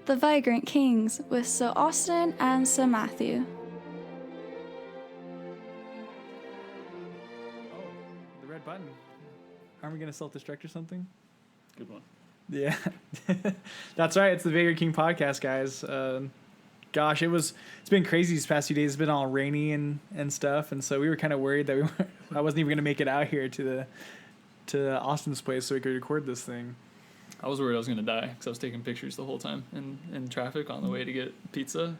The Vagrant Kings with Sir Austin and Sir Matthew. Oh, the red button. Aren't we going to self-destruct or something? Good one. Yeah. That's right. It's the Vagrant King podcast, guys. Gosh, it's been crazy these past few days. It's been all rainy and stuff. And so we were kind of worried that I wasn't even going to make it out here to Austin's place so we could record this thing. I was worried I was going to die because I was taking pictures the whole time in traffic on the way to get pizza.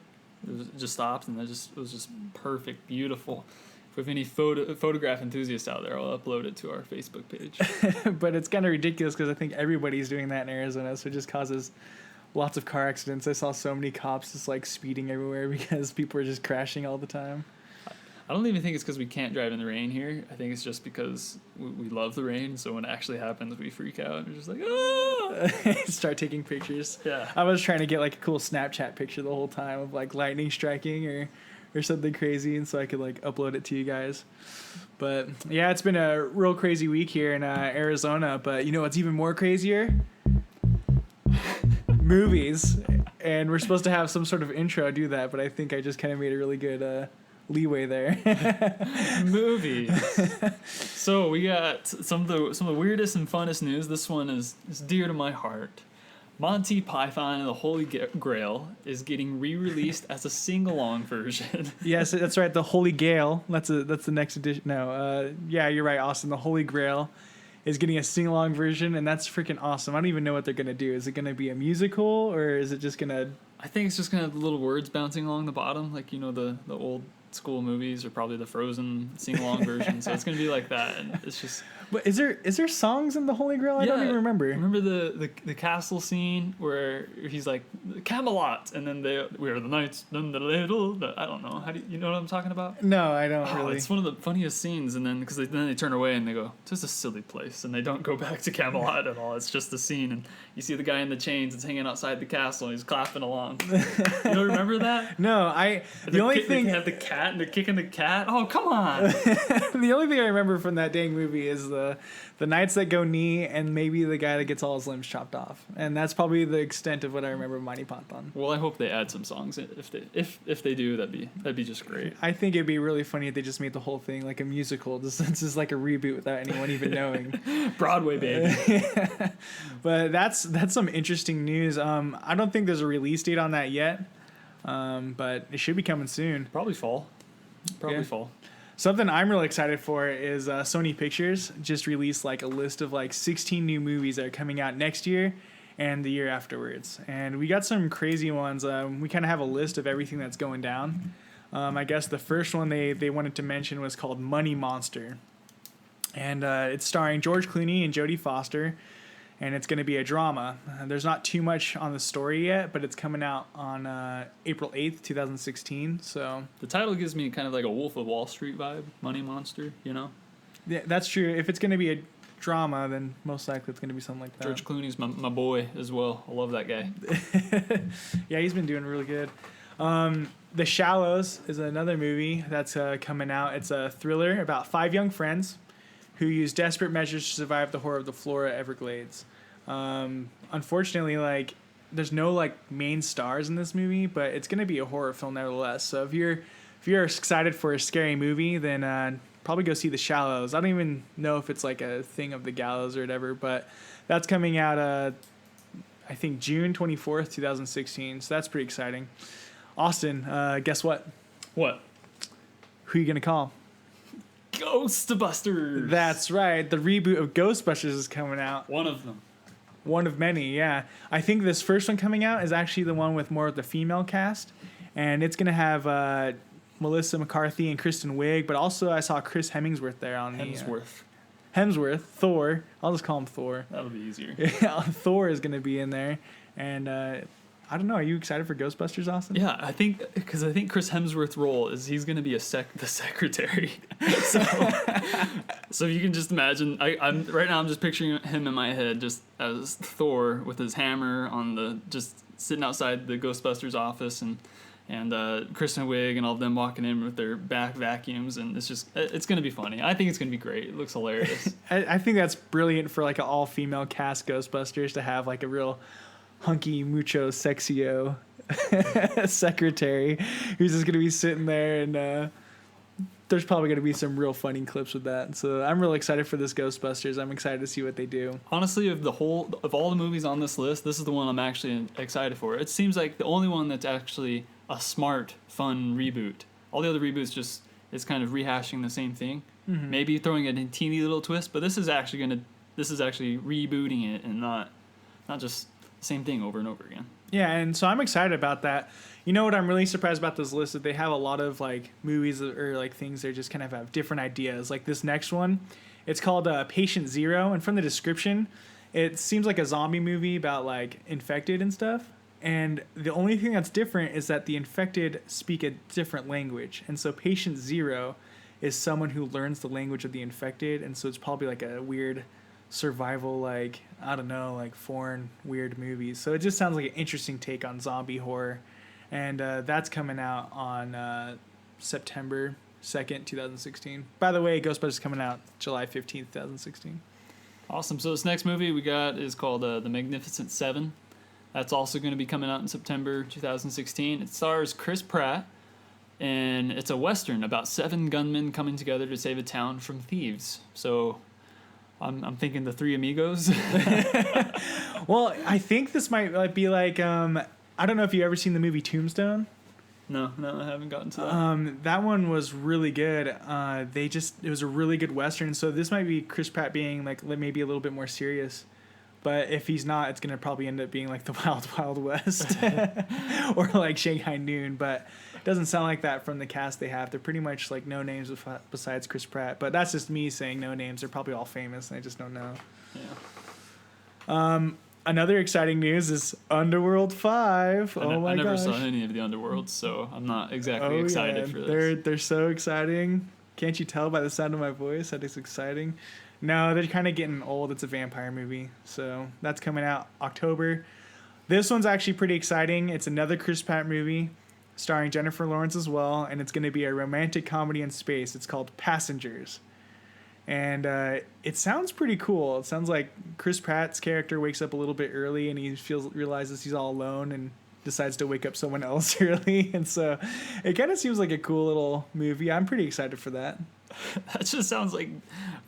It just stopped, and it was just perfect, beautiful. If we have any photograph enthusiasts out there, I'll upload it to our Facebook page. But it's kind of ridiculous because I think everybody's doing that in Arizona, so it just causes lots of car accidents. I saw so many cops just like speeding everywhere because people are just crashing all the time. I don't even think it's because we can't drive in the rain here. I think it's just because we love the rain, so when it actually happens, we freak out and we're just like, ah! Start taking pictures. Yeah. I was trying to get like a cool Snapchat picture the whole time of like lightning striking or something crazy, and so I could like upload it to you guys. But yeah, it's been a real crazy week here in Arizona. But you know what's even more crazier? Movies. And we're supposed to have some sort of intro do that, but I think I just kind of made a really good leeway there. Movies. So we got some of the weirdest and funnest news. This one is dear to my heart. Monty Python and the Holy Grail is getting re-released as a sing-along version. Yes, that's right. The Holy Grail. That's the next edition. No, yeah, you're right, Austin. The Holy Grail is getting a sing-along version, and that's freaking awesome. I don't even know what they're gonna do. Is it gonna be a musical, or is it just gonna? I think it's just gonna have little words bouncing along the bottom, like the old school movies, or probably the Frozen sing-along version. So it's gonna be like that, and it's just. But is there songs in the Holy Grail? I don't even remember. Remember the castle scene where he's like Camelot, and then we are the knights, then the little. I don't know. You know what I'm talking about? No, I don't really. It's one of the funniest scenes, and then because then they turn away and they go, "It's just a silly place," and they don't go back to Camelot at all. It's just the scene, and you see the guy in the chains that's hanging outside the castle, and he's clapping along. You don't remember that? No, the only thing they have the cat and they're kicking the cat. Oh, come on! The only thing I remember from that dang movie is the knights that go knee, and maybe the guy that gets all his limbs chopped off, and that's probably the extent of what I remember of Monty Python. Well, I hope they add some songs. If they do, that'd be just great. I think it'd be really funny if they just made the whole thing like a musical. This is like a reboot without anyone even knowing. Broadway, baby. Yeah. But that's some interesting news. I don't think there's a release date on that yet, but it should be coming soon. Probably fall. Fall. Something I'm really excited for is Sony Pictures just released like a list of like 16 new movies that are coming out next year and the year afterwards. And we got some crazy ones. We kind of have a list of everything that's going down. I guess the first one they wanted to mention was called Money Monster. And it's starring George Clooney and Jodie Foster. And it's going to be a drama. There's not too much on the story yet, but it's coming out on April 8th, 2016. So the title gives me kind of like a Wolf of Wall Street vibe, Money Monster, Yeah, that's true. If it's going to be a drama, then most likely it's going to be something like that. George Clooney's my boy as well. I love that guy. Yeah, he's been doing really good. The Shallows is another movie that's coming out. It's a thriller about 5 young friends who use desperate measures to survive the horror of the Florida Everglades. Unfortunately, like there's no like main stars in this movie, but it's gonna be a horror film nevertheless. So if you're excited for a scary movie, then probably go see The Shallows. I don't even know if it's like a thing of the gallows or whatever, but that's coming out I think June 24th, 2016. So that's pretty exciting. Austin, guess what? What? Who are you gonna call? Ghostbusters. That's right. The reboot of Ghostbusters is coming out. One of them. One of many, yeah. I think this first one coming out is actually the one with more of the female cast. And it's going to have Melissa McCarthy and Kristen Wiig. But also I saw Chris Hemsworth there on Hemsworth. Thor. I'll just call him Thor. That'll be easier. Yeah, Thor is going to be in there. And I don't know. Are you excited for Ghostbusters, Austin? Yeah, I think Chris Hemsworth's role is he's going to be the secretary. So you can just imagine. I'm right now. I'm just picturing him in my head just as Thor with his hammer just sitting outside the Ghostbusters office, and Kristen Wiig and all of them walking in with their back vacuums, and it's going to be funny. I think it's going to be great. It looks hilarious. I think that's brilliant for like an all-female cast Ghostbusters to have like a real hunky mucho sexio secretary who's just gonna be sitting there, and there's probably gonna be some real funny clips with that. So I'm really excited for this Ghostbusters. I'm excited to see what they do. Honestly, of all the movies on this list, this is the one I'm actually excited for. It seems like the only one that's actually a smart, fun reboot. All the other reboots just is kind of rehashing the same thing. Mm-hmm. Maybe throwing a teeny little twist, but this is actually rebooting it and not just the same thing over and over again. Yeah, and so I'm excited about that. You know what I'm really surprised about this list is they have a lot of like movies or like things that just kind of have different ideas. Like this next one, it's called Patient Zero, and from the description, it seems like a zombie movie about like infected and stuff. And the only thing that's different is that the infected speak a different language. And so Patient Zero is someone who learns the language of the infected. And so it's probably like a weird survival, like, I don't know, like foreign weird movie. So it just sounds like an interesting take on zombie horror. And that's coming out on September 2nd, 2016. By the way, Ghostbusters is coming out July 15th, 2016. Awesome. So this next movie we got is called The Magnificent Seven. That's also going to be coming out in September 2016. It stars Chris Pratt, and it's a Western about 7 gunmen coming together to save a town from thieves. So I'm thinking the Three Amigos. Well, I think this might be like, I don't know if you've ever seen the movie Tombstone. No, I haven't gotten to that. That one was really good. It was a really good Western. So this might be Chris Pratt being like maybe a little bit more serious. But if he's not, it's going to probably end up being like the Wild Wild West or like Shanghai Noon. But it doesn't sound like that from the cast they have. They're pretty much like no names besides Chris Pratt. But that's just me saying no names. They're probably all famous and I just don't know. Yeah. Another exciting news is Underworld 5. Oh my gosh. I never saw any of the Underworlds, so I'm not exactly excited for this. They're so exciting. Can't you tell by the sound of my voice that it's exciting? No, they're kind of getting old. It's a vampire movie. So that's coming out October. This one's actually pretty exciting. It's another Chris Pratt movie starring Jennifer Lawrence as well. And it's going to be a romantic comedy in space. It's called Passengers. And it sounds pretty cool. It sounds like Chris Pratt's character wakes up a little bit early and he realizes he's all alone and decides to wake up someone else early. And so it kind of seems like a cool little movie. I'm pretty excited for that. That just sounds like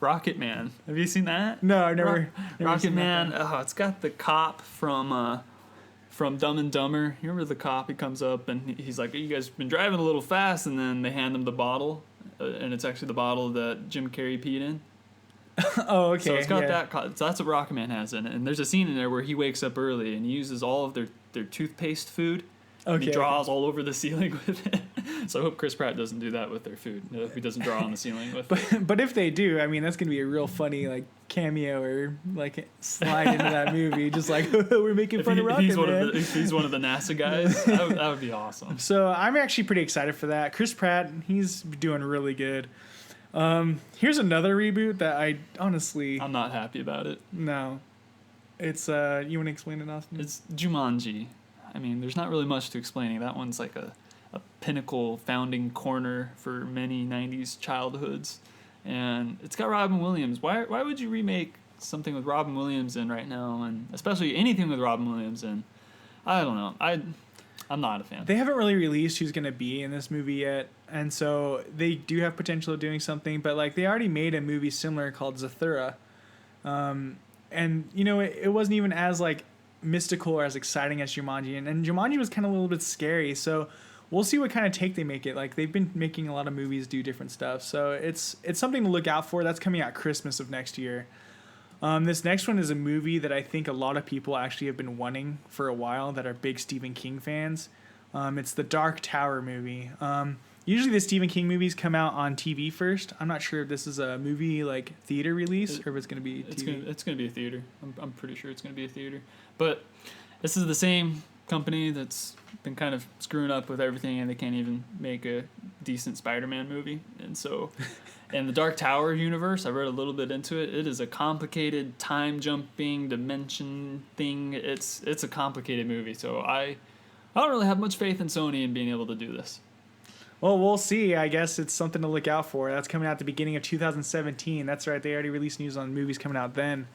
Rocket Man. Have you seen that? No, I've never Rocket Man. Oh, it's got the cop from Dumb and Dumber. You remember the cop? He comes up and he's like, "You guys been driving a little fast," and then they hand him the bottle, and it's actually the bottle that Jim Carrey peed in. Oh, okay. So it's got that. So that's what Rocket Man has in it. And there's a scene in there where he wakes up early and he uses all of their toothpaste food. Okay. And he draws all over the ceiling with it. So I hope Chris Pratt doesn't do that with their food. If he doesn't draw on the ceiling with it. But if they do, I mean, that's going to be a real funny, like, cameo or, like, slide into that movie. Just like, we're making fun of Rocket Man. If he's one of the NASA guys, that would be awesome. So I'm actually pretty excited for that. Chris Pratt, he's doing really good. Here's another reboot that I honestly... I'm not happy about it. No. It's, you want to explain it, Austin? It's Jumanji. I mean, there's not really much to explaining. That one's like a pinnacle founding corner for many 90s childhoods. And it's got Robin Williams. Why would you remake something with Robin Williams in right now? And especially anything with Robin Williams in? I don't know. I'm not a fan. They haven't really released who's going to be in this movie yet. And so they do have potential of doing something. But, like, they already made a movie similar called Zathura. And, you know, it wasn't even as, like, mystical or as exciting as Jumanji, and Jumanji was kind of a little bit scary, so we'll see what kind of take they make it. Like, they've been making a lot of movies do different stuff, so it's something to look out for. That's coming out Christmas of next year. This next one is a movie that I think a lot of people actually have been wanting for a while that are big Stephen King fans. It's the Dark Tower movie. Usually the Stephen King movies come out on TV first. I'm not sure if this is a movie, like, theater release or if it's going to be TV. It's going to be a theater. I'm pretty sure it's going to be a theater. But this is the same company that's been kind of screwing up with everything, and they can't even make a decent Spider-Man movie. And so in the Dark Tower universe, I read a little bit into it. It is a complicated time-jumping dimension thing. It's a complicated movie. So I don't really have much faith in Sony in being able to do this. Well, we'll see. I guess it's something to look out for. That's coming out at the beginning of 2017. That's right. They already released news on movies coming out then.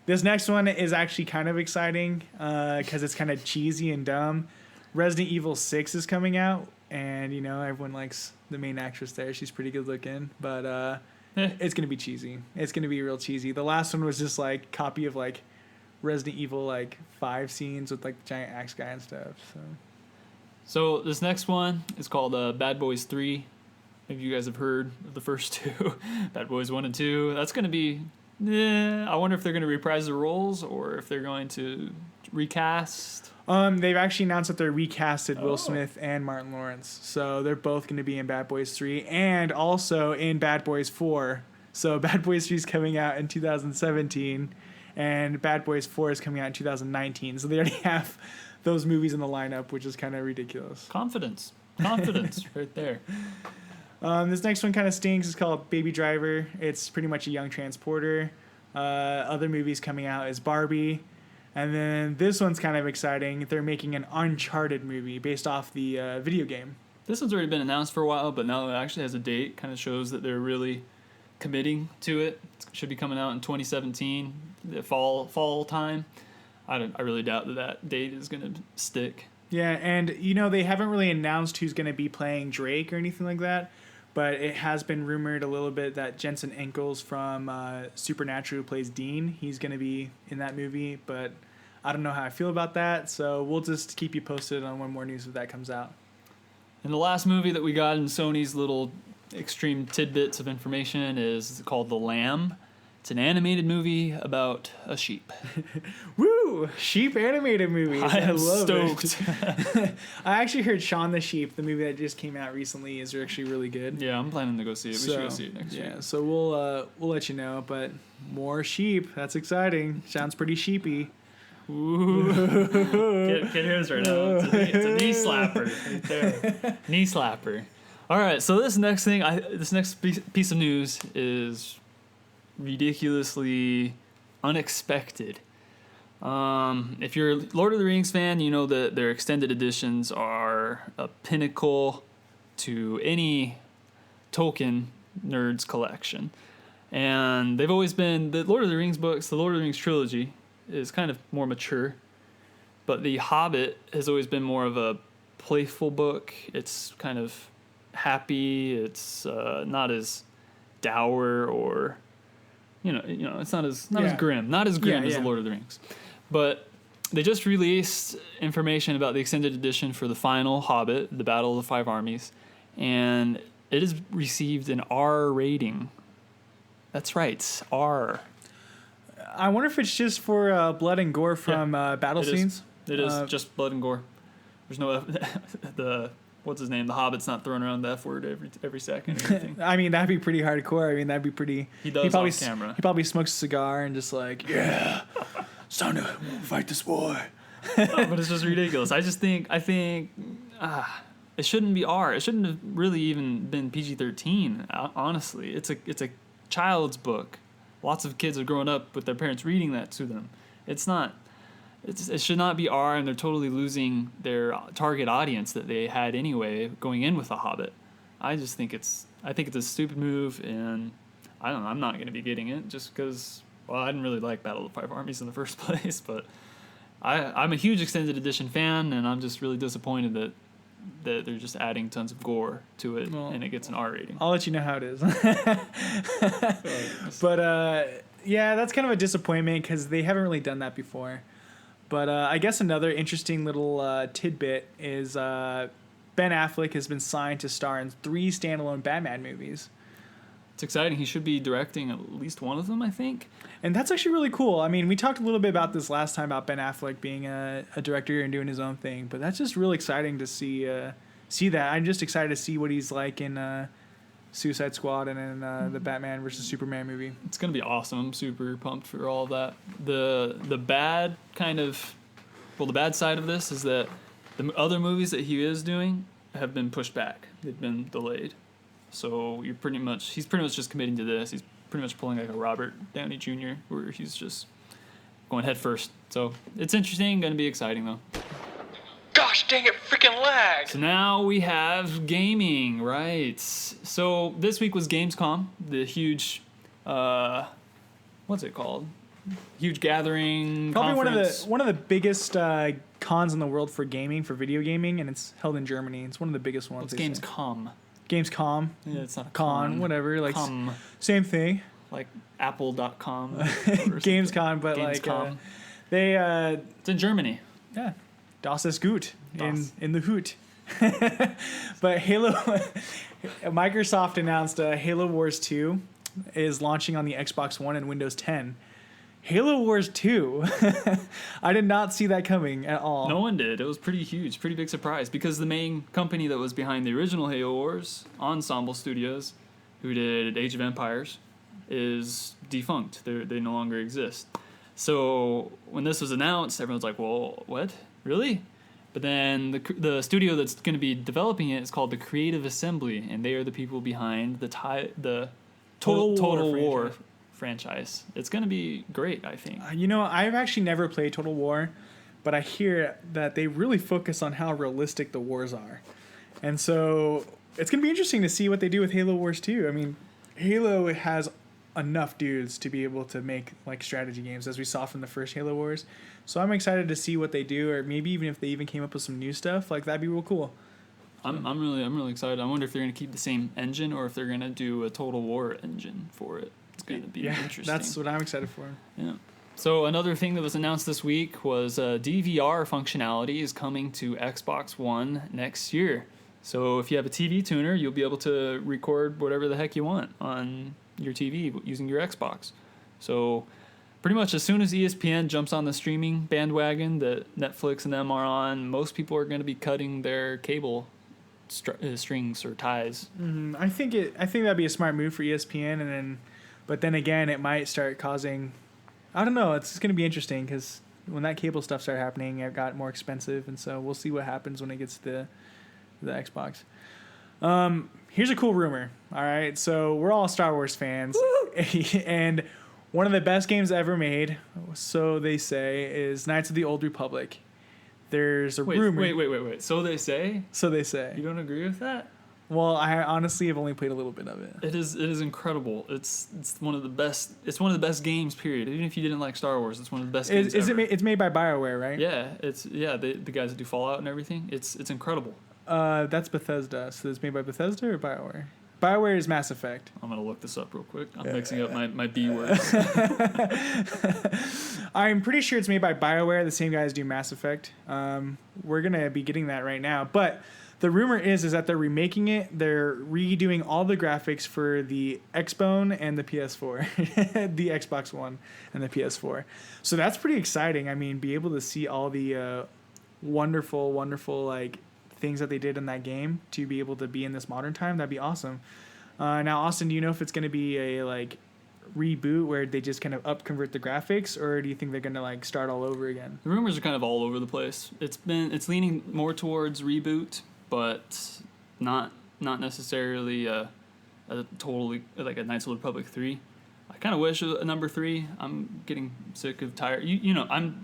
This next one is actually kind of exciting because it's kind of cheesy and dumb. Resident Evil 6 is coming out, and you know everyone likes the main actress there. She's pretty good looking, but it's gonna be cheesy. It's gonna be real cheesy. The last one was just like copy of like Resident Evil like 5 scenes with like the giant axe guy and stuff. So this next one is called Bad Boys 3. Maybe you guys have heard of the first two, Bad Boys 1 and 2. That's gonna be. I wonder if they're going to reprise the roles or if they're going to recast. They've actually announced that they're recasted Will Smith and Martin Lawrence. So they're both going to be in Bad Boys 3 and also in Bad Boys 4. So Bad Boys 3 is coming out in 2017 and Bad Boys 4 is coming out in 2019. So they already have those movies in the lineup, which is kind of ridiculous. Confidence right there. This next one kind of stinks. It's called Baby Driver. It's pretty much a young transporter. Other movies coming out is Barbie. And then this one's kind of exciting. They're making an Uncharted movie based off the video game. This one's already been announced for a while, but now it actually has a date. Kind of shows that they're really committing to it. It should be coming out in 2017, the fall time. I really doubt that date is going to stick. Yeah, and you know they haven't really announced who's going to be playing Drake or anything like that. But it has been rumored a little bit that Jensen Ackles from Supernatural, who plays Dean, he's going to be in that movie. But I don't know how I feel about that. So we'll just keep you posted on when more news of that comes out. And the last movie that we got in Sony's little extreme tidbits of information is called The Lamb. It's an animated movie about a sheep. Woo! Sheep animated movie. I am stoked. I actually heard Shaun the Sheep, the movie that just came out recently, is actually really good. Yeah, I'm planning to go see it. We should go see it next week. Yeah, so we'll let you know. But more sheep. That's exciting. Sounds pretty sheepy. Ooh. Can't hear this right now. It's a knee slapper right there. Knee slapper. All right, so this next piece of news is ridiculously unexpected. If you're a Lord of the Rings fan, you know that their extended editions are a pinnacle to any Tolkien nerd's collection. And they've always been, the Lord of the Rings books, the Lord of the Rings trilogy is kind of more mature, but the Hobbit has always been more of a playful book. It's kind of happy. It's not as dour or you know, it's not as grim, as the Lord of the Rings. But they just released information about the extended edition for the final Hobbit, the Battle of the Five Armies, and it has received an R rating. That's right, R. I wonder if it's just for blood and gore from battle scenes. It is just blood and gore. There's no the what's his name? The Hobbit's not throwing around the F word every second or anything. I mean, that'd be pretty hardcore. I mean, that'd be pretty. He does off camera. He probably smokes a cigar and just like, yeah, it's time to fight this war. But it's just ridiculous. I think it shouldn't be R. It shouldn't have really even been PG-13. Honestly, it's a child's book. Lots of kids are growing up with their parents reading that to them. It should not be R, and they're totally losing their target audience that they had anyway going in with The Hobbit. I think it's a stupid move, and I don't know. I'm not going to be getting it just because, well, I didn't really like Battle of the Five Armies in the first place, but I'm a huge extended edition fan, and I'm just really disappointed that they're just adding tons of gore to it, and it gets an R rating. I'll let you know how it is. But yeah, that's kind of a disappointment because they haven't really done that before. But I guess another interesting little tidbit is Ben Affleck has been signed to star in 3 standalone Batman movies. It's exciting. He should be directing at least one of them, I think. And that's actually really cool. I mean, we talked a little bit about this last time about Ben Affleck being a director and doing his own thing. But that's just really exciting to see that. I'm just excited to see what he's like in Suicide Squad and in the Batman versus Superman movie. It's going to be awesome. I'm super pumped for all of that. The bad the bad side of this is that the other movies that he is doing have been pushed back. They've been delayed. So he's pretty much just committing to this. He's pretty much pulling like a Robert Downey Jr., where he's just going head first. So it's interesting, going to be exciting though. Gosh dang it, freaking lag! So now we have gaming, right? So this week was Gamescom, the huge, what's it called? huge gathering. Probably conference. one of the biggest cons in the world for gaming, for video gaming, and it's held in Germany. It's one of the biggest ones. It's Gamescom. Gamescom. Yeah, it's not a Con, whatever. Like Com. same thing. Like Apple.com. Gamescom, but Gamescom. they It's in Germany. yeah, Das ist gut Das. in the hoot. But Halo, Microsoft announced Halo Wars 2 is launching on the Xbox One and Windows 10. Halo Wars 2. I did not see that coming at all. No one did. It was pretty huge, pretty big surprise because the main company that was behind the original Halo Wars, Ensemble Studios, who did Age of Empires, is defunct. They no longer exist. So when this was announced, everyone's like, "Well, what? Really?" But then the studio that's going to be developing it is called the Creative Assembly, and they are the people behind the Total War franchise. It's going to be great, I think. You know, I've actually never played Total War, but I hear that they really focus on how realistic the wars are. And so it's going to be interesting to see what they do with Halo Wars 2. I mean, Halo has enough dudes to be able to make like strategy games, as we saw from the first Halo Wars. So I'm excited to see what they do, or maybe even if they even came up with some new stuff, like that'd be real cool. I'm really excited. I wonder if they're going to keep the same engine or if they're going to do a Total War engine for it. It's going to be interesting. That's what I'm excited for. Yeah. So another thing that was announced this week was DVR functionality is coming to Xbox One next year. So if you have a TV tuner, you'll be able to record whatever the heck you want on your TV using your Xbox. So pretty much as soon as ESPN jumps on the streaming bandwagon that Netflix and them are on, most people are going to be cutting their cable strings or ties. Mm-hmm. I think that'd be a smart move for ESPN, but then again, it might start causing. I don't know. It's going to be interesting because when that cable stuff started happening, it got more expensive, and so we'll see what happens when it gets to the Xbox. Here's a cool rumor. All right, so we're all Star Wars fans, and one of the best games ever made, so they say, is Knights of the Old Republic. There's a rumor. Wait. So they say? So they say. You don't agree with that? Well, I honestly have only played a little bit of it. It is incredible. It's one of the best. It's one of the best games. Period. Even if you didn't like Star Wars, it's one of the best games ever. It's made by BioWare, right? Yeah, the guys that do Fallout and everything. It's incredible. That's Bethesda. So it's made by Bethesda or BioWare? BioWare is Mass Effect. I'm gonna look this up real quick. I'm mixing up my B words. I'm pretty sure it's made by BioWare, the same guys do Mass Effect. We're gonna be getting that right now, but the rumor is that they're remaking it. They're redoing all the graphics for the Xbone and the PS4, the Xbox One and the PS4. So that's pretty exciting. I mean, be able to see all the wonderful like things that they did in that game to be able to be in this modern time, that'd be awesome. Now, Austin, do you know if it's going to be a like reboot where they just kind of convert the graphics, or do you think they're going to like start all over again? The rumors are kind of all over the place. It's leaning more towards reboot, but not necessarily a totally like a Knights of the Republic 3. I kind of wish a number 3. I'm getting sick of tired. You know, I'm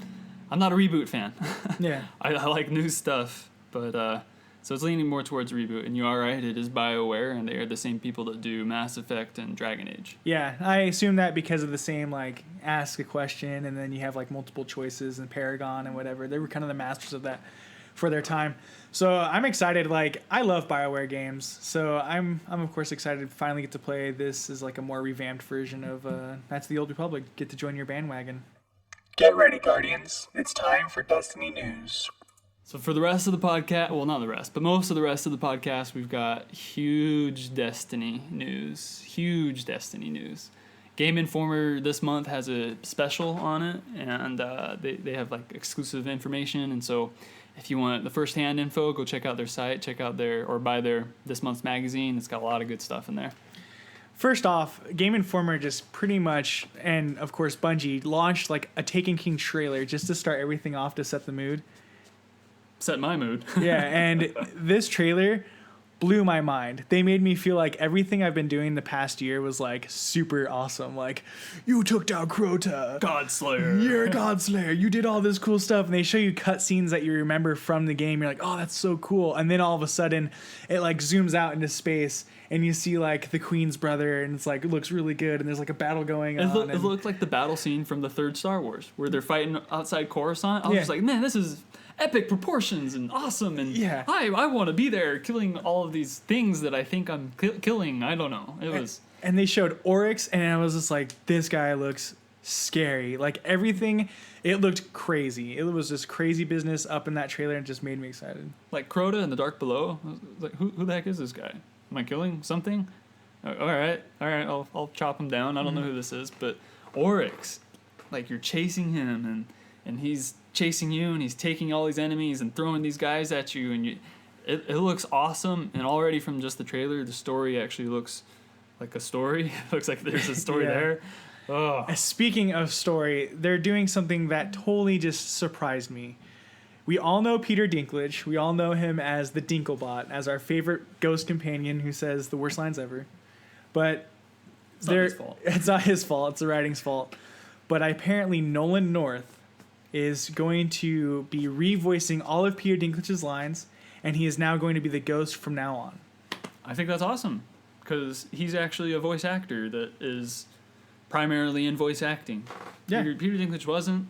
not a reboot fan. Yeah. I like new stuff, but so it's leaning more towards reboot. And you are right, it is BioWare, and they are the same people that do Mass Effect and Dragon Age. Yeah, I assume that because of the same like ask a question and then you have like multiple choices and Paragon and whatever. They were kind of the masters of that for their time. So I'm excited. Like, I love BioWare games, so I'm of course excited to finally get to play this as like a more revamped version of Knights of the Old Republic. Get to join your bandwagon. Get ready, Guardians. It's time for Destiny News. So for the rest of the podcast, well, not the rest, but most of the rest of the podcast, we've got huge Destiny news. Game Informer this month has a special on it, and they have like exclusive information. And so if you want the first-hand info, go check out their site, buy their this month's magazine. It's got a lot of good stuff in there. First off, Game Informer just pretty much, and of course Bungie, launched like a Taken King trailer just to start everything off to set the mood. Set my mood. Yeah, and this trailer blew my mind. They made me feel like everything I've been doing the past year was like super awesome. Like, you took down Crota. Godslayer. You're a Godslayer. You did all this cool stuff. And they show you cutscenes that you remember from the game. You're like, oh, that's so cool. And then all of a sudden, it like zooms out into space and you see like the Queen's brother and it's like, it looks really good. And there's like a battle going on. It looked like the battle scene from the third Star Wars where they're fighting outside Coruscant. I was just like, man, this is epic proportions and awesome, and I want to be there killing all of these things that I think I'm killing. I don't know. It was. And they showed Oryx, and I was just like, this guy looks scary. Like everything, it looked crazy. It was just crazy business up in that trailer, and it just made me excited. Like Crota in the Dark Below. I was like, who the heck is this guy? Am I killing something? All right. I'll chop him down. I don't know who this is, but Oryx, like you're chasing him, and he's chasing you, and he's taking all these enemies and throwing these guys at you, and it looks awesome. And already from just the trailer, the story actually looks like a story. It looks like there's a story there. Oh. Speaking of story, they're doing something that totally just surprised me. We all know Peter Dinklage. We all know him as the Dinklebot, as our favorite ghost companion who says the worst lines ever. But it's not his fault. It's not his fault. It's the writing's fault. But apparently Nolan North is going to be revoicing all of Peter Dinklage's lines, and he is now going to be the ghost from now on. I think that's awesome, because he's actually a voice actor that is primarily in voice acting. Yeah. Peter Dinklage wasn't,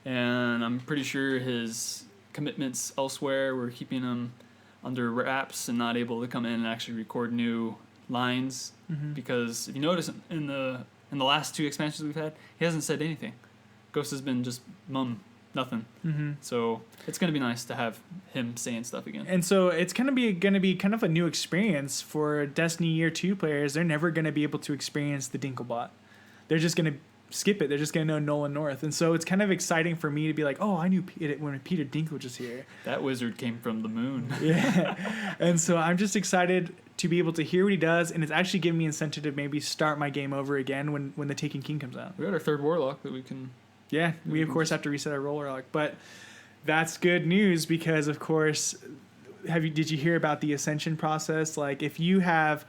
and I'm pretty sure his commitments elsewhere were keeping him under wraps and not able to come in and actually record new lines, because if you notice in the last 2 expansions we've had, he hasn't said anything. Ghost has been just nothing. So it's gonna be nice to have him saying stuff again. And so it's gonna be kind of a new experience for Destiny Year 2 players. They're never gonna be able to experience the Dinklebot. They're just gonna skip it. They're just gonna know Nolan North. And so it's kind of exciting for me to be like, oh, I knew when Peter Dinklage was here. That wizard came from the moon. Yeah. And so I'm just excited to be able to hear what he does, and it's actually giving me incentive to maybe start my game over again when the Taken King comes out. We got our 3rd warlock that we can. Yeah, we of course have to reset our roller lock, but that's good news because of course, did you hear about the ascension process? Like if you have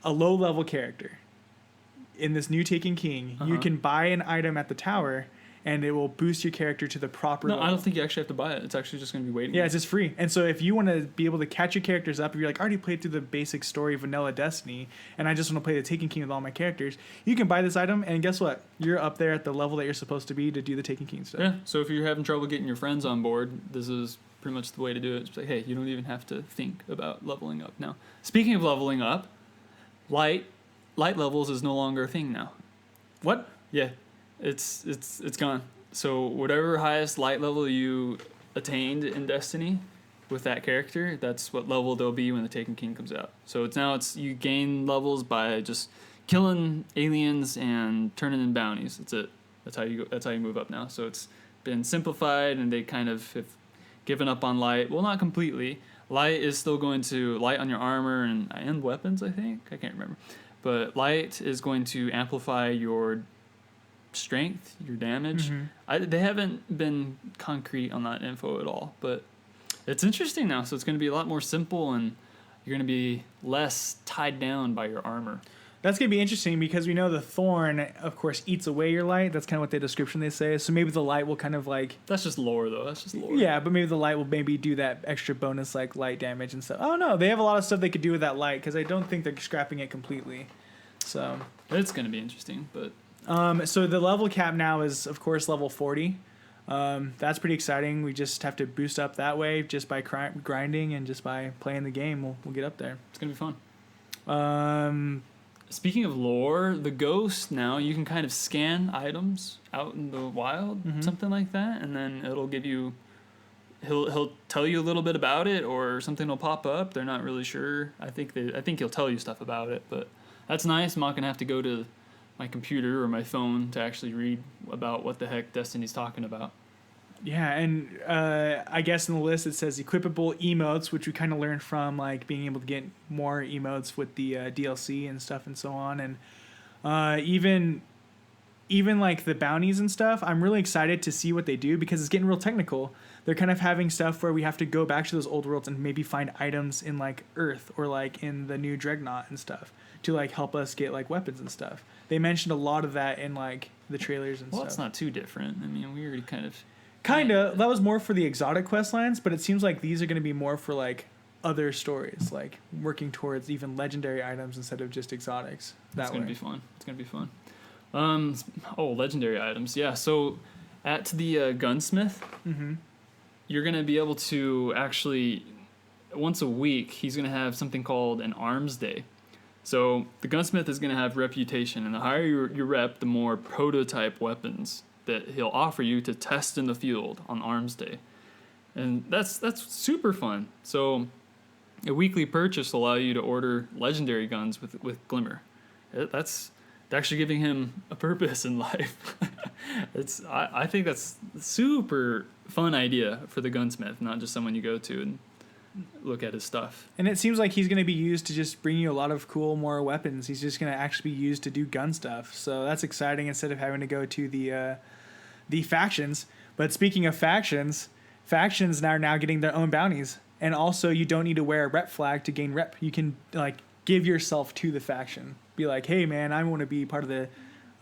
a low level character in this new Taken King, you can buy an item at the tower and it will boost your character to the proper level. I don't think you actually have to buy it. It's actually just going to be waiting. Yeah, it's just free. And so if you want to be able to catch your characters up, if you're like, I already played through the basic story of vanilla Destiny, and I just want to play the Taken King with all my characters, you can buy this item, and guess what? You're up there at the level that you're supposed to be to do the Taken King stuff. Yeah, so if you're having trouble getting your friends on board, this is pretty much the way to do it. It's like, hey, you don't even have to think about leveling up. Now, speaking of leveling up, light levels is no longer a thing now. What? Yeah, it's gone. So whatever highest light level you attained in Destiny with that character, that's what level they'll be when the Taken King comes out. So it's you gain levels by just killing aliens and turning in bounties. That's it. That's how you move up now. So it's been simplified, and they kind of have given up on light. Well, not completely. Light is still going to light on your armor and weapons, I think. I can't remember. But light is going to amplify your strength, your damage. They haven't been concrete on that info at all, but it's interesting now. So it's going to be a lot more simple, and you're going to be less tied down by your armor. That's going to be interesting because we know the thorn, of course, eats away your light. That's kind of what the description they say. So maybe the light will kind of like... That's just lore, though. That's just lore. Yeah, but maybe the light will maybe do that extra bonus, like light damage and stuff. I don't know. They have a lot of stuff they could do with that light because I don't think they're scrapping it completely. So it's going to be interesting, but... So the level cap now is, of course, level 40. That's pretty exciting. We just have to boost up that way just by grinding and just by playing the game. We'll get up there. It's going to be fun. Speaking of lore, the ghost now, you can kind of scan items out in the wild, something like that, and then it'll give you... He'll tell you a little bit about it, or something will pop up. They're not really sure. I think he'll tell you stuff about it, but that's nice. I'm not going to have to go to my computer or my phone to actually read about what the heck Destiny's talking about. Yeah, and I guess in the list it says equipable emotes, which we kind of learned from like being able to get more emotes with the DLC and stuff and so on. And even even like the bounties and stuff, I'm really excited to see what they do because it's getting real technical. They're kind of having stuff where we have to go back to those old worlds and maybe find items in like Earth or like in the new Dreadnought and stuff to like help us get like weapons and stuff. They mentioned a lot of that in like the trailers and Well, stuff. it's not too different. I mean, we already kind of. Kinda. That was more for the exotic quest lines, but it seems like these are going to be more for like other stories, like working towards even legendary items instead of just exotics. It's gonna be fun. It's gonna be fun. Legendary items. Yeah. So, at the gunsmith, you're gonna be able to actually once a week. He's gonna have something called an arms day. So the gunsmith is gonna have reputation, and the higher your rep, the more prototype weapons that he'll offer you to test in the field on arms day, and that's super fun. So a weekly purchase will allow you to order legendary guns with Glimmer. That's actually giving him a purpose in life. I think that's a super fun idea for the gunsmith, not just someone you go to and look at his stuff. And it seems like he's going to be used to just bring you a lot of cool more weapons. He's just going to actually be used to do gun stuff. So that's exciting instead of having to go to the factions. But speaking of factions are now getting their own bounties. And also you don't need to wear a rep flag to gain rep. You can like give yourself to the faction. Be like, hey man, I want to be part of the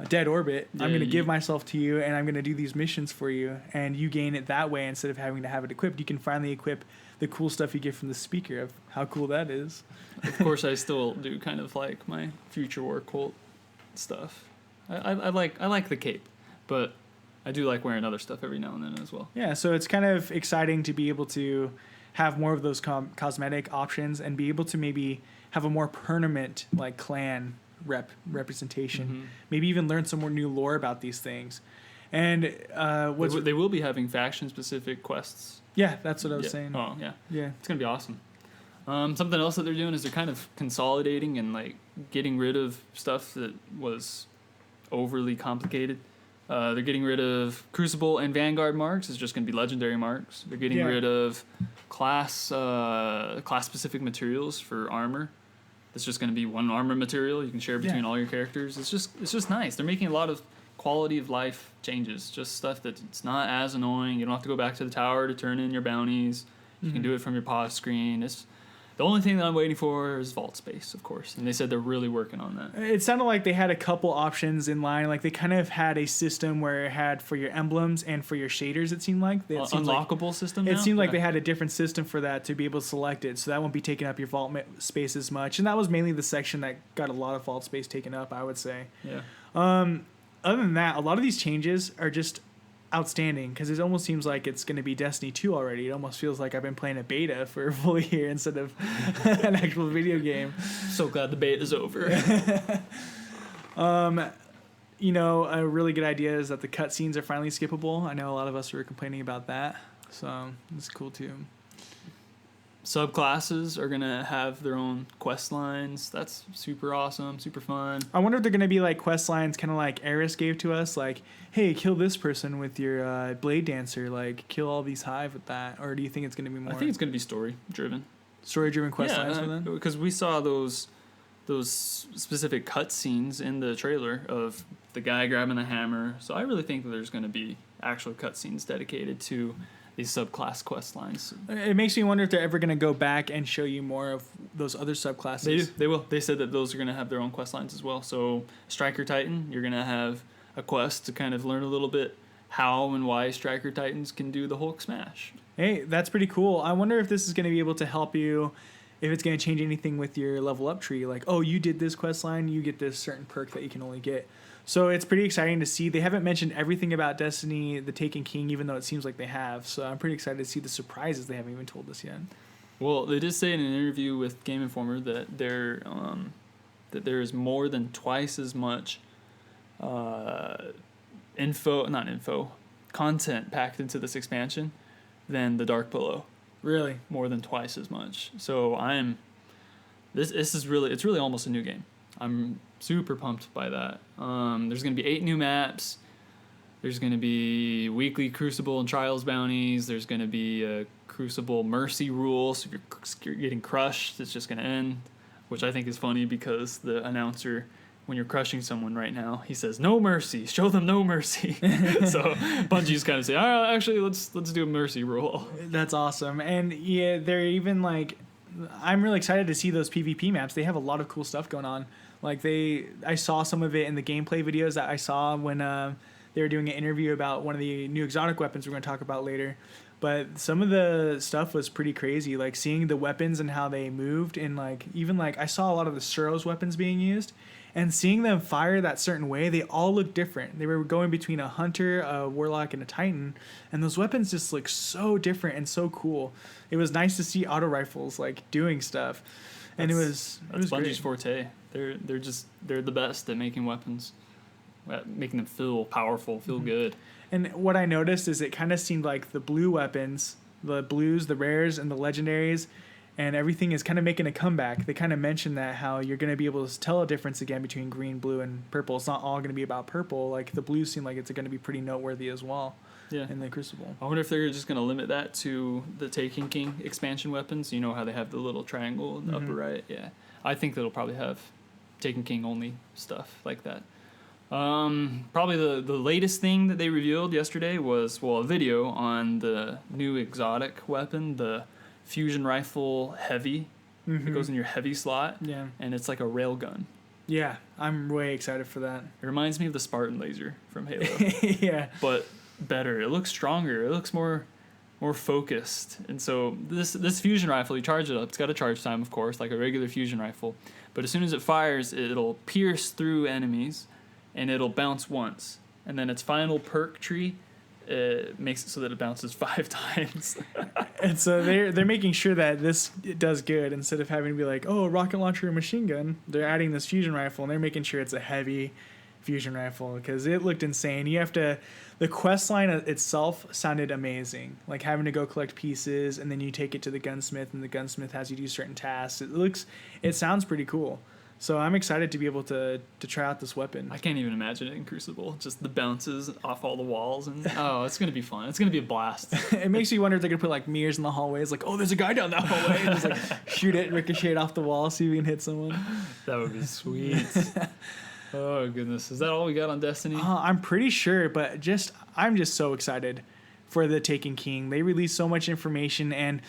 Dead Orbit. I'm going to give myself to you and I'm going to do these missions for you. And you gain it that way instead of having to have it equipped. You can finally equip the cool stuff you get from the speaker. Of how cool that is. Of course, I still do kind of like my Future War cult stuff. I like the cape, but I do like wearing other stuff every now and then as well. Yeah, so it's kind of exciting to be able to have more of those cosmetic options and be able to maybe have a more permanent like clan representation. Maybe even learn some more new lore about these things. And they will be having faction specific quests. Yeah, that's what I was saying. Oh yeah, yeah, it's gonna be awesome. Something else that they're doing is they're kind of consolidating and like getting rid of stuff that was overly complicated. They're getting rid of Crucible and Vanguard marks. It's just going to be legendary marks. They're getting rid of class specific materials for armor. It's just going to be one armor material you can share between all your characters. It's just nice. They're making a lot of quality of life changes. Just stuff that it's not as annoying. You don't have to go back to the tower to turn in your bounties. You can do it from your pause screen. It's the only thing that I'm waiting for is vault space, of course. And they said they're really working on that. It sounded like they had a couple options in line. Like they kind of had a system where it had for your emblems and for your shaders, it seemed like. Unlockable system now? It seemed like they had a different system for that to be able to select it. So that won't be taking up your vault space as much. And that was mainly the section that got a lot of vault space taken up, I would say. Yeah. Other than that, a lot of these changes are just outstanding because it almost seems like it's going to be Destiny 2 already. It almost feels like I've been playing a beta for a full year instead of an actual video game. So glad the beta's over. You know, a really good idea is that the cutscenes are finally skippable. I know a lot of us were complaining about that, so it's cool too. Subclasses are going to have their own quest lines. That's super awesome, super fun. I wonder if they're going to be like quest lines kind of like Eris gave to us, like, hey, kill this person with your Blade Dancer, like, kill all these hive with that, or do you think it's going to be more... I think it's going to be story-driven. Story-driven quest lines for them? Because we saw those specific cutscenes in the trailer of the guy grabbing the hammer, so I really think that there's going to be actual cutscenes dedicated to these subclass quest lines. It makes me wonder if they're ever going to go back and show you more of those other subclasses. They will. They said that those are going to have their own quest lines as well. So Striker Titan, you're going to have a quest to kind of learn a little bit how and why Striker Titans can do the Hulk smash. Hey, that's pretty cool. I wonder if this is going to be able to help you, if it's going to change anything with your level up tree. Like, oh, you did this quest line, you get this certain perk that you can only get. So it's pretty exciting to see. They haven't mentioned everything about Destiny, the Taken King, even though it seems like they have. So I'm pretty excited to see the surprises they haven't even told us yet. Well, they did say in an interview with Game Informer that there is more than twice as much content packed into this expansion than the Dark Below. Really? More than twice as much. So this is really almost a new game. I'm super pumped by that. There's going to be 8 new maps. There's going to be weekly Crucible and Trials bounties. There's going to be a Crucible Mercy rule. So if you're getting crushed, it's just going to end, which I think is funny because the announcer when you're crushing someone right now, he says, "No mercy, show them no mercy." So Bungie's kind of say, "All right, actually, let's do a mercy roll." That's awesome. And yeah, they're even like, I'm really excited to see those PvP maps. They have a lot of cool stuff going on. Like I saw some of it in the gameplay videos that I saw when they were doing an interview about one of the new exotic weapons we're going to talk about later. But some of the stuff was pretty crazy, like seeing the weapons and how they moved, and like even like I saw a lot of the Suros weapons being used, and seeing them fire that certain way, they all look different. They were going between a hunter, a warlock, and a titan, and those weapons just look so different and so cool. It was nice to see auto rifles like doing stuff, and that's Bungie's Bungie's forte. They're the best at making weapons, at making them feel powerful, feel good. And what I noticed is it kind of seemed like the blue weapons, the blues, the rares, and the legendaries, and everything is kind of making a comeback. They kind of mentioned that how you're going to be able to tell a difference again between green, blue, and purple. It's not all going to be about purple. Like the blues seem like it's going to be pretty noteworthy as well. Yeah. In the Crucible. I wonder if they're just going to limit that to the Taken King expansion weapons. You know how they have the little triangle in the upper right? Yeah. I think that'll probably have Taken King only stuff like that. Probably the latest thing that they revealed yesterday was, a video on the new exotic weapon, the fusion rifle heavy. It goes in your heavy slot. Yeah. And it's like a railgun. Yeah, I'm way excited for that. It reminds me of the Spartan laser from Halo. Yeah. But better. It looks stronger. It looks more focused. And so this fusion rifle, you charge it up. It's got a charge time, of course, like a regular fusion rifle. But as soon as it fires, it'll pierce through enemies, and it'll bounce once. And then its final perk tree makes it so that it bounces 5 times. And so they're making sure that this does good instead of having to be like, oh, a rocket launcher or machine gun. They're adding this fusion rifle, and they're making sure it's a heavy fusion rifle because it looked insane. The quest line itself sounded amazing, like having to go collect pieces, and then you take it to the gunsmith, and the gunsmith has you do certain tasks. It sounds pretty cool. So I'm excited to be able to try out this weapon. I can't even imagine it in Crucible. Just the bounces off all the walls. And it's going to be fun. It's going to be a blast. It makes you wonder if they're going to put like mirrors in the hallways. Like, oh, there's a guy down that hallway. And just like shoot it, ricochet it off the wall, see if we can hit someone. That would be sweet. Oh, goodness. Is that all we got on Destiny? I'm pretty sure, but I'm just so excited for the Taken King. They released so much information, and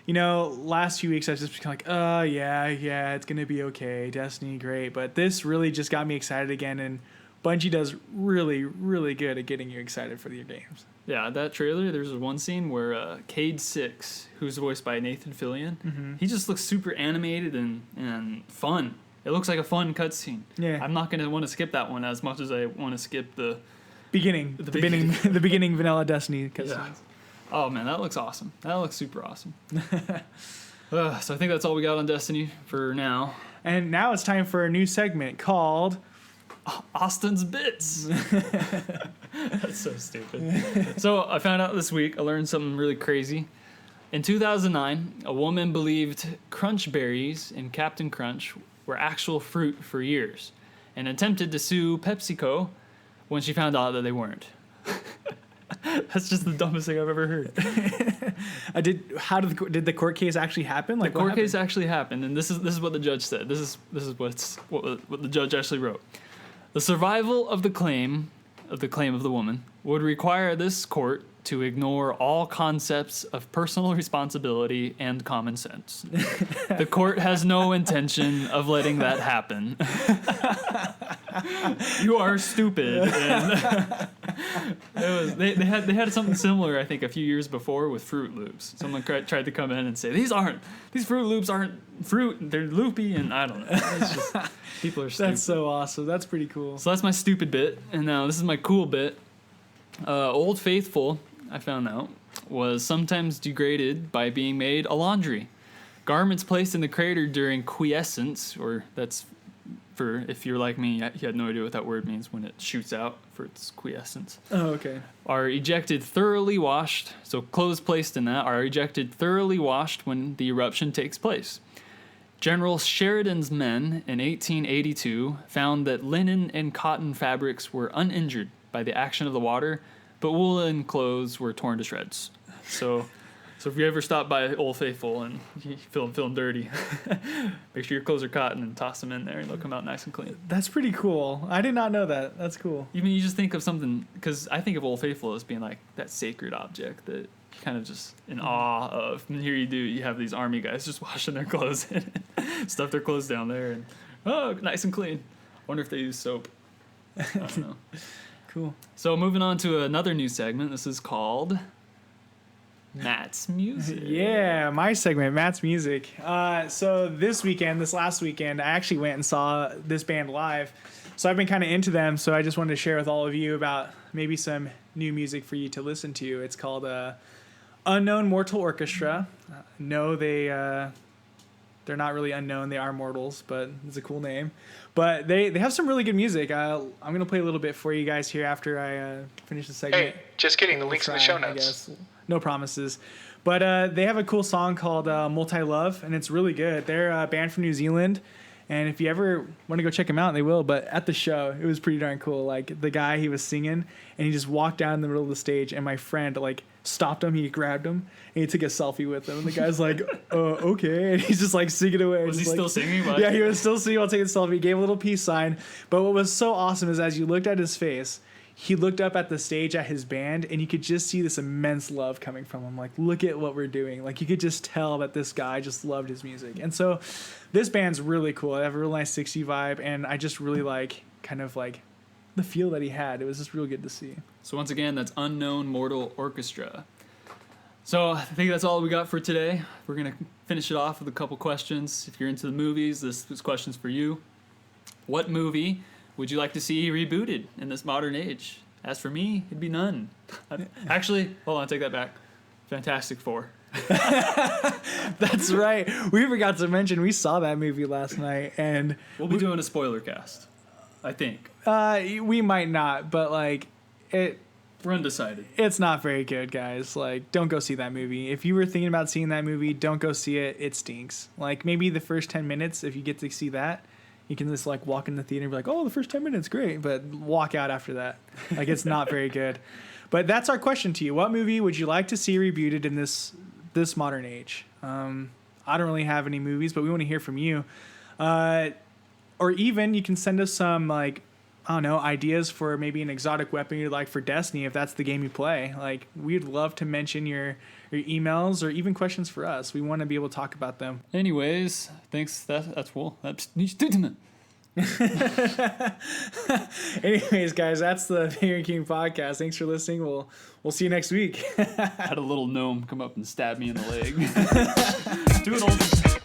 last few weeks I've just been like, yeah, it's going to be okay. Destiny, great. But this really just got me excited again, and Bungie does really, really good at getting you excited for your games. Yeah, that trailer, there's one scene where Cade 6, who's voiced by Nathan Fillion, he just looks super animated and fun. It looks like a fun cutscene. Yeah. I'm not going to want to skip that one as much as I want to skip the beginning vanilla Destiny cutscenes. Yeah. Oh, man, that looks awesome. That looks super awesome. So I think that's all we got on Destiny for now. And now it's time for a new segment called Austin's Bits. That's so stupid. So I found out this week, I learned something really crazy. In 2009, a woman believed crunch berries in Captain Crunch were actual fruit for years and attempted to sue PepsiCo when she found out that they weren't. That's just the dumbest thing I've ever heard. Did the court case actually happen? Like, the court case actually happened, and this is what the judge said. This is what the judge actually wrote. The survival of the claim of the woman would require this court to ignore all concepts of personal responsibility and common sense. The court has no intention of letting that happen. You are stupid. And they had something similar, I think, a few years before with Fruit Loops. Someone tried to come in and say these Fruit Loops aren't fruit, they're loopy, and I don't know. It's just, people are stupid. That's so awesome. That's pretty cool. So that's my stupid bit, and now this is my cool bit. Old Faithful, I found out, was sometimes degraded by being made a laundry. Garments placed in the crater during quiescence, or that's for, if you're like me, you had no idea what that word means when it shoots out for its quiescence. Oh, okay. Are ejected thoroughly washed, so clothes placed in that are ejected thoroughly washed when the eruption takes place. General Sheridan's men in 1882 found that linen and cotton fabrics were uninjured by the action of the water, but woolen clothes were torn to shreds. So So if you ever stop by Old Faithful and you feeling dirty, make sure your clothes are cotton and toss them in there, and they'll come out nice and clean. That's pretty cool. I did not know that. That's cool. You just think of something, because I think of Old Faithful as being like that sacred object that you're kind of just in awe of. And here you have these army guys just washing their clothes and stuff their clothes down there, and nice and clean. Wonder if they use soap. I don't know. Cool. So moving on to another new segment. This is called Matt's Music. Yeah, my segment, Matt's Music. So this last weekend, I actually went and saw this band live. So I've been kind of into them. So I just wanted to share with all of you about maybe some new music for you to listen to. It's called Unknown Mortal Orchestra. No, they're not really unknown. They are mortals, but it's a cool name. But they have some really good music. I'm going to play a little bit for you guys here after I finish the segment. Hey, just kidding. The link's in the show I notes. guess. No promises. But they have a cool song called Multi-Love, and it's really good. They're a band from New Zealand, and if you ever want to go check them out, they will. But at the show, it was pretty darn cool. Like, the guy, he was singing, and he just walked down in the middle of the stage, and my friend, like, stopped him. He grabbed him, and he took a selfie with him. And the guy's like, okay. And he's just, like, singing away. Was he like, still singing? Yeah, he was still singing while taking a selfie. He gave a little peace sign. But what was so awesome is as you looked at his face, he looked up at the stage at his band, and you could just see this immense love coming from him. Like, look at what we're doing. Like, you could just tell that this guy just loved his music. And so this band's really cool. They have a real nice 60s vibe, and I just really like kind of like the feel that he had. It was just real good to see. So once again, that's Unknown Mortal Orchestra. So I think that's all we got for today. We're going to finish it off with a couple questions. If you're into the movies, this question's for you. What movie would you like to see rebooted in this modern age? As for me, it'd be none. Actually, hold on, take that back. Fantastic Four. That's right. We forgot to mention we saw that movie last night, and We'll be doing a spoiler cast, I think. we might not, but like We're undecided. it's not very good, guys. Like, don't go see that movie. If you were thinking about seeing that movie, don't go see it. It stinks. Like, maybe the first 10 minutes, if you get to see that, you can just like walk in the theater and be like, oh, the first 10 minutes, great. But walk out after that. Like, it's not very good. But that's our question to you. What movie would you like to see rebooted in this modern age? I don't really have any movies, but we want to hear from you. Or even you can send us some, like, I don't know, ideas for maybe an exotic weapon you'd like for Destiny if that's the game you play. Like, we'd love to mention your emails or even questions for us. We want to be able to talk about them. Anyways, thanks. That's cool. Anyways, guys, that's the Figure King podcast. Thanks for listening. We'll see you next week. Had a little gnome come up and stab me in the leg. Do it, old.